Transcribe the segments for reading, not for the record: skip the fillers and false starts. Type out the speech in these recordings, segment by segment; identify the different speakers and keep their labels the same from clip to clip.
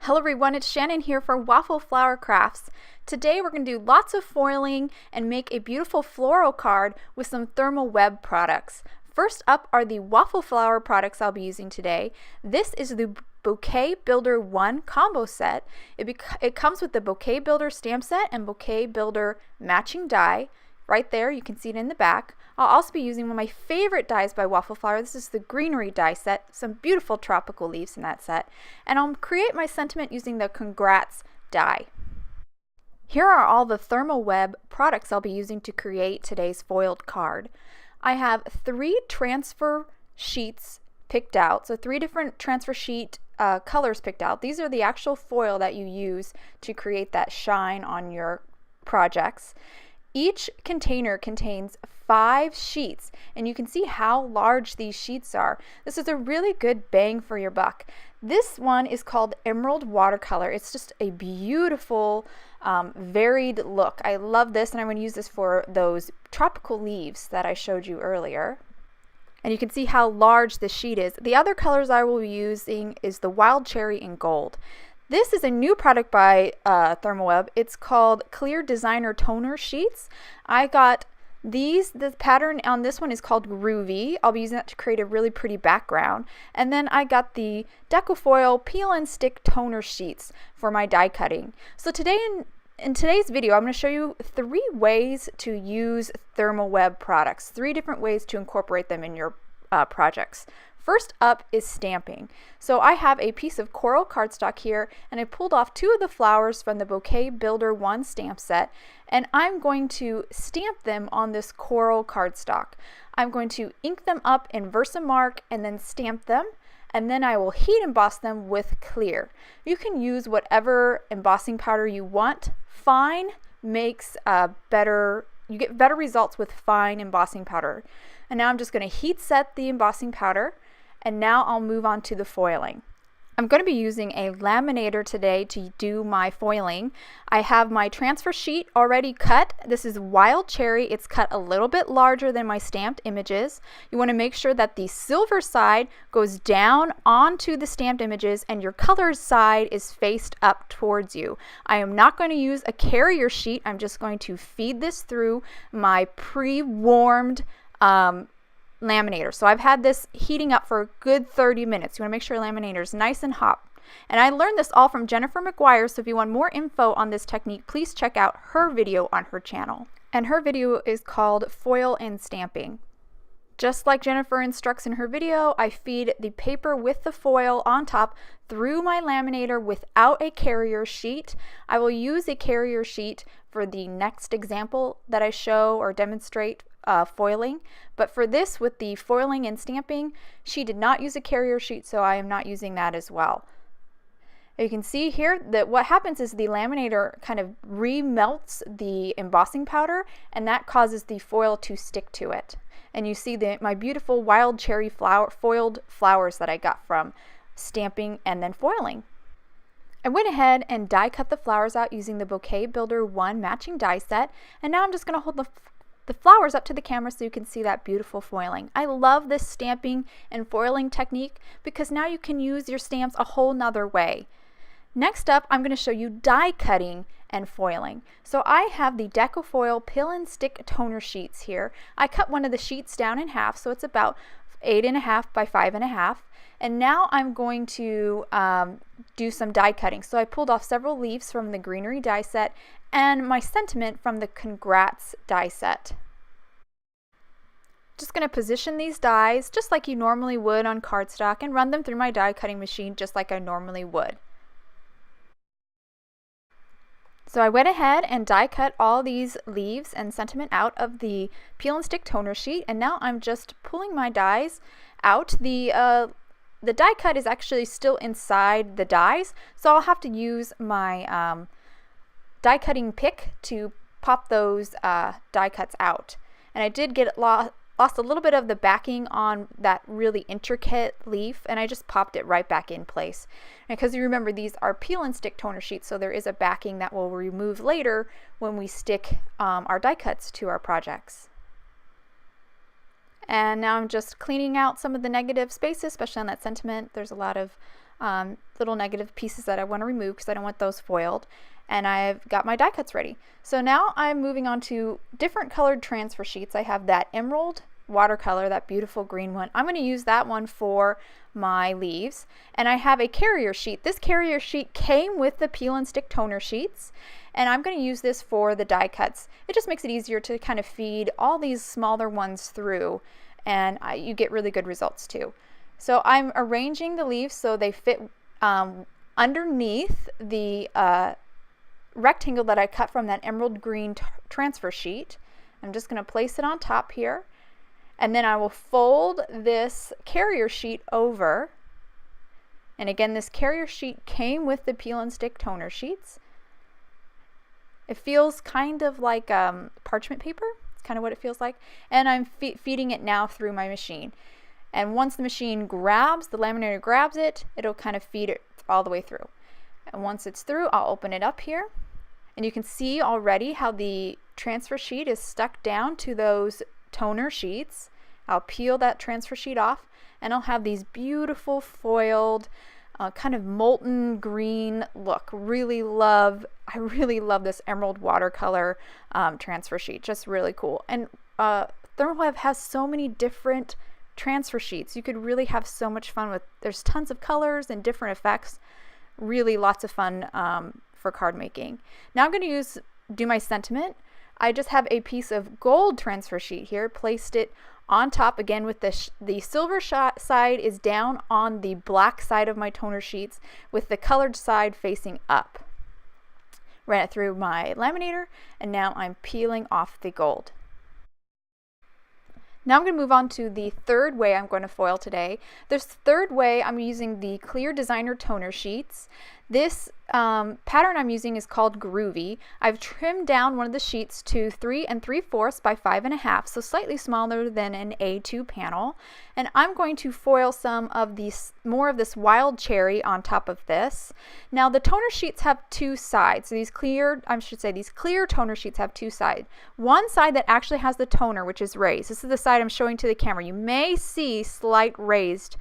Speaker 1: Hello everyone, it's Shannon here for Waffle Flower Crafts. Today we're going to do lots of foiling and make a beautiful floral card with some Thermoweb products. First up are the waffle flower products I'll be using today. This is the Bouquet Builder 1 combo set. It comes with the Bouquet Builder stamp set and Bouquet Builder matching die. Right there, you can see it in the back. I'll also be using one of my favorite dies by Waffle Flower. This is the greenery die set, some beautiful tropical leaves in that set. And I'll create my sentiment using the Congrats die. Here are all the Thermoweb products I'll be using to create today's foiled card. I have 3 transfer sheets picked out, so 3 different transfer sheet colors picked out. These are the actual foil that you use to create that shine on your projects. Each container contains 5 sheets, and you can see how large these sheets are. This is a really good bang for your buck. This one is called Emerald Watercolor. It's just a beautiful, varied look. I love this, and I'm going to use this for those tropical leaves that I showed you earlier. And you can see how large the sheet is. The other colors I will be using is the Wild Cherry and Gold. This is a new product by Thermoweb. It's called Clear Designer Toner Sheets. I got these. The pattern on this one is called Groovy. I'll be using that to create a really pretty background. And then I got the Deco Foil Peel and Stick Toner Sheets for my die cutting. So today in today's video, I'm going to show you 3 ways to use Thermoweb products. 3 different ways to incorporate them in your projects. First up is stamping. So I have a piece of coral cardstock here, and I pulled off 2 of the flowers from the Bouquet Builder 1 stamp set, and I'm going to stamp them on this coral cardstock. I'm going to ink them up in Versamark and then stamp them, and then I will heat emboss them with clear. You can use whatever embossing powder you want. Fine makes you get better results with fine embossing powder. And now I'm just going to heat set the embossing powder. And now I'll move on to the foiling. I'm going to be using a laminator today to do my foiling. I have my transfer sheet already cut. This is Wild Cherry. It's cut a little bit larger than my stamped images. You want to make sure that the silver side goes down onto the stamped images and your colored side is faced up towards you. I am not going to use a carrier sheet. I'm just going to feed this through my pre-warmed laminator. So I've had this heating up for a good 30 minutes. You want to make sure your laminator is nice and hot. And I learned this all from Jennifer McGuire, so if you want more info on this technique, please check out her video on her channel. And her video is called Foil and Stamping. Just like Jennifer instructs in her video, I feed the paper with the foil on top through my laminator without a carrier sheet. I will use a carrier sheet for the next example that I show or demonstrate foiling, but for this with the foiling and stamping, she did not use a carrier sheet, so I am not using that as well. You can see here that what happens is the laminator kind of remelts the embossing powder, and that causes the foil to stick to it. And you see my beautiful Wild Cherry foiled flowers that I got from stamping and then foiling. I went ahead and die cut the flowers out using the Bouquet Builder 1 matching die set, and now I'm just going to hold the flowers up to the camera so you can see that beautiful foiling. I love this stamping and foiling technique because now you can use your stamps a whole nother way. Next up, I'm going to show you die cutting and foiling. So I have the Deco Foil Peel and Stick Toner Sheets here. I cut one of the sheets down in half, so it's about 8.5 by 5.5. And now I'm going to do some die cutting. So I pulled off several leaves from the greenery die set and my sentiment from the Congrats die set. Just going to position these dies just like you normally would on cardstock and run them through my die cutting machine just like I normally would. So I went ahead and die cut all these leaves and sentiment out of the peel and stick toner sheet, and now I'm just pulling my dies out. The die cut is actually still inside the dies, so I'll have to use my die cutting pick to pop those die cuts out. And I did get lost a little bit of the backing on that really intricate leaf, and I just popped it right back in place. And because you remember, these are peel and stick toner sheets, so there is a backing that we'll remove later when we stick our die cuts to our projects. And now I'm just cleaning out some of the negative spaces, especially on that sentiment. There's a lot of little negative pieces that I want to remove because I don't want those foiled. And I've got my die cuts ready. So now I'm moving on to different colored transfer sheets. I have that emerald watercolor, that beautiful green one. I'm going to use that one for my leaves. And I have a carrier sheet. This carrier sheet came with the peel and stick toner sheets, and I'm going to use this for the die cuts. It just makes it easier to kind of feed all these smaller ones through, and you get really good results too. So I'm arranging the leaves so they fit underneath the rectangle that I cut from that emerald green transfer sheet. I'm just going to place it on top here, and then I will fold this carrier sheet over. And again, this carrier sheet came with the peel and stick toner sheets. It feels kind of like parchment paper. It's kind of what it feels like. And I'm feeding it now through my machine. And once the machine grabs, the laminator grabs it, it'll kind of feed it all the way through. And once it's through, I'll open it up here. And you can see already how the transfer sheet is stuck down to those toner sheets. I'll peel that transfer sheet off, and I'll have these beautiful foiled, kind of molten green look. I really love this emerald watercolor transfer sheet. Just really cool. And Thermoweb has so many different transfer sheets. You could really have so much fun with. There's tons of colors and different effects. Really lots of fun for card making. Now I'm going to do my sentiment. I just have a piece of gold transfer sheet here, placed it on top again with the silver side is down on the black side of my toner sheets with the colored side facing up. Ran it through my laminator, and now I'm peeling off the gold. Now I'm going to move on to the third way I'm going to foil today. This third way, I'm using the clear designer toner sheets. This pattern I'm using is called Groovy. I've trimmed down one of the sheets to 3 3/4 by 5 1/2, so slightly smaller than an A2 panel. And I'm going to foil some of more of this wild cherry on top of this. Now the toner sheets have two sides. So these clear toner sheets have two sides. One side that actually has the toner, which is raised. This is the side I'm showing to the camera. You may see slight raised.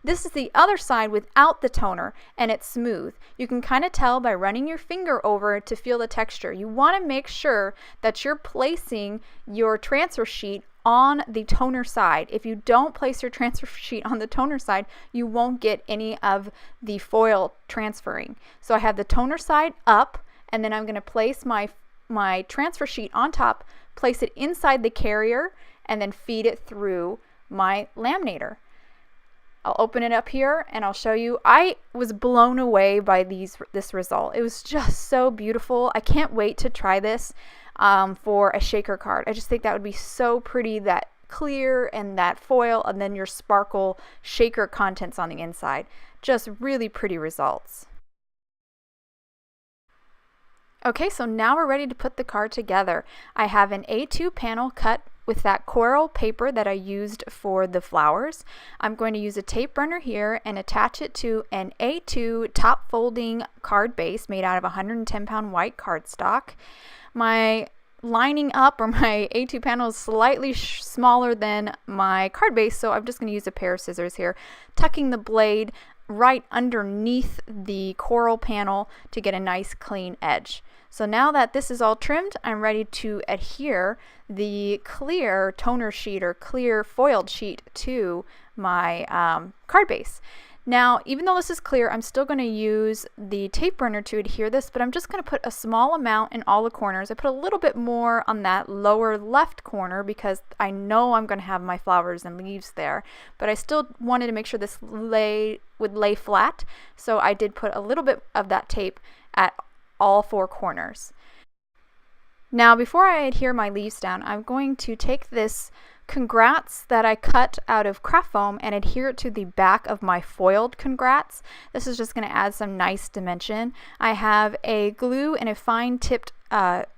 Speaker 1: This is the other side without the toner, and it's smooth. You can kind of tell by running your finger over it to feel the texture. You want to make sure that you're placing your transfer sheet on the toner side. If you don't place your transfer sheet on the toner side, you won't get any of the foil transferring. So I have the toner side up, and then I'm going to place my transfer sheet on top, place it inside the carrier, and then feed it through my laminator. I'll open it up here and I'll show you. I was blown away by this result. It was just so beautiful. I can't wait to try this for a shaker card. I just think that would be so pretty, that clear and that foil, and then your sparkle shaker contents on the inside. Just really pretty results. Okay, so now we're ready to put the card together. I have an A2 panel cut with that coral paper that I used for the flowers. I'm going to use a tape runner here and attach it to an A2 top folding card base made out of 110-pound white cardstock. My lining up, or my A2 panel, is slightly smaller than my card base, so I'm just going to use a pair of scissors here, tucking the blade right underneath the coral panel to get a nice clean edge. So now that this is all trimmed, I'm ready to adhere the clear toner sheet or clear foiled sheet to my card base. Now, even though this is clear, I'm still going to use the tape runner to adhere this, but I'm just going to put a small amount in all the corners. I put a little bit more on that lower left corner because I know I'm going to have my flowers and leaves there, but I still wanted to make sure this would lay flat, so I did put a little bit of that tape at all four corners. Now, before I adhere my leaves down, I'm going to take this congrats that I cut out of craft foam and adhere it to the back of my foiled congrats. This is just going to add some nice dimension. I have a glue and a fine tipped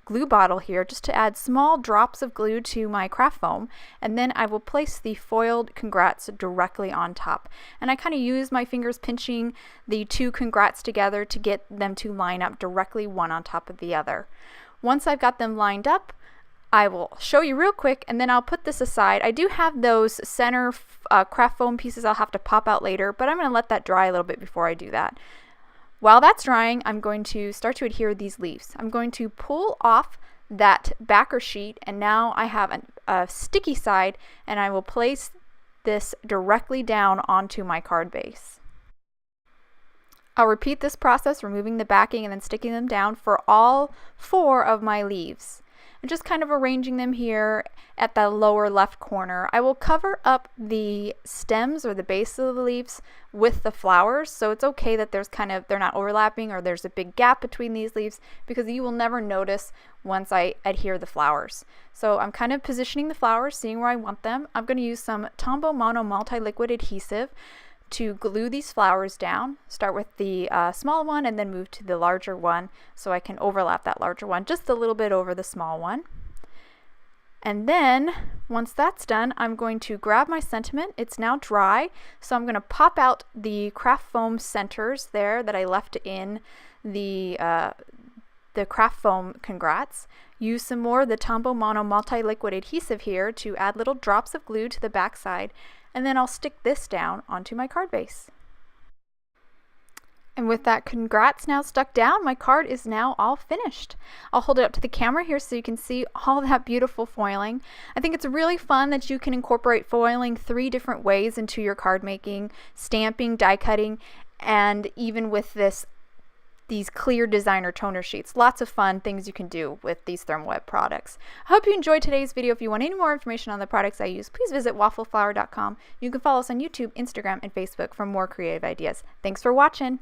Speaker 1: glue bottle here just to add small drops of glue to my craft foam, and then I will place the foiled congrats directly on top. And I kind of use my fingers pinching the two congrats together to get them to line up directly one on top of the other. Once I've got them lined up, I will show you real quick and then I'll put this aside. I do have those center craft foam pieces I'll have to pop out later, but I'm going to let that dry a little bit before I do that. While that's drying, I'm going to start to adhere these leaves. I'm going to pull off that backer sheet, and now I have a sticky side, and I will place this directly down onto my card base. I'll repeat this process, removing the backing and then sticking them down for all 4 of my leaves. And just kind of arranging them here at the lower left corner. I will cover up the stems or the base of the leaves with the flowers, so it's okay that they're not overlapping or there's a big gap between these leaves, because you will never notice once I adhere the flowers. So I'm kind of positioning the flowers, seeing where I want them. I'm going to use some Tombow Mono multi-liquid adhesive to glue these flowers down. Start with the small one and then move to the larger one so I can overlap that larger one just a little bit over the small one. And then once that's done, I'm going to grab my sentiment. It's now dry, so I'm going to pop out the craft foam centers there that I left in the craft foam congrats. Use some more of the Tombow Mono multi-liquid adhesive here to add little drops of glue to the back side, and then I'll stick this down onto my card base. And with that congrats now stuck down, my card is now all finished. I'll hold it up to the camera here so you can see all that beautiful foiling. I think it's really fun that you can incorporate foiling 3 different ways into your card making, stamping, die cutting, and even with these clear designer toner sheets. Lots of fun things you can do with these Thermoweb products. I hope you enjoyed today's video. If you want any more information on the products I use, please visit waffleflower.com. You can follow us on YouTube, Instagram, and Facebook for more creative ideas. Thanks for watching.